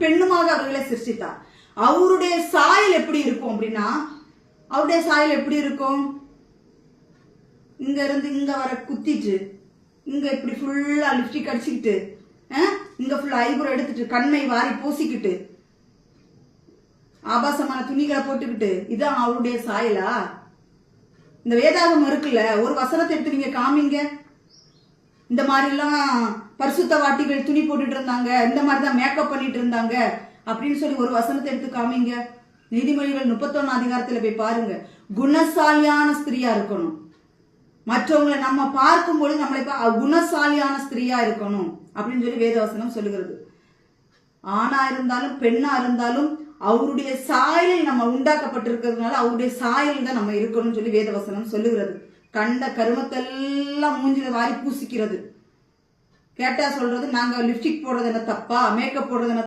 பெண்ணுமாக அவர்களை சிருஷ்டித்தார். அவருடைய சாயல் எப்படி இருக்கும் அப்படின்னா, அவருடைய சாயல் எப்படி இருக்கும்? இங்க இருந்து இங்க வர குத்திட்டு, இங்க இப்படி ஃபுல்லா லிப்ஸ்டிக் அடிச்சுக்கிட்டு, இங்க ஃபுல்லா ஐப்ரோ எடுத்துட்டு, கண்ணை வாரி பூசிக்கிட்டு, ஆபாசமான துணிகளை போட்டுக்கிட்டு, இதான் அவருடைய சாயலா? இந்த வேதாகமம் இருக்குல்ல, ஒரு வசனத்தை எடுத்து நீங்க காமிங்க. இந்த மாதிரி எல்லாம் பரிசுத்த வாட்டிகள் துணி போட்டுட்டு இருந்தாங்க, இந்த மாதிரிதான் மேக்கப் பண்ணிட்டு இருந்தாங்க அப்படின்னு சொல்லி ஒரு வசனத்தை எடுத்து காமிங்க. நீதிமொழிகள் 31 அதிகாரத்துல போய் பாருங்க. குணசாலியான ஸ்திரியா இருக்கணும். மற்றவங்களை நம்ம பார்க்கும்போது நம்மளை குணசாலியான ஸ்திரியா இருக்கணும் அப்படின்னு சொல்லி வேதவசனம் சொல்லுகிறது. ஆணா இருந்தாலும் பெண்ணா இருந்தாலும் அவருடைய சாயலில் நம்ம உண்டாக்கப்பட்டிருக்கிறதுனால அவருடைய சாயல் தான் நம்ம இருக்கணும்னு சொல்லி வேதவசனம் சொல்லுகிறது. கண்ட கருமத்தெல்லாம் மூஞ்சில வாரி பூசிக்கிறது. கேட்டா சொல்றது, நாங்க லிப்ஸ்டிக் போடுறது என்ன தப்பா, மேக்கப் போடுறது என்ன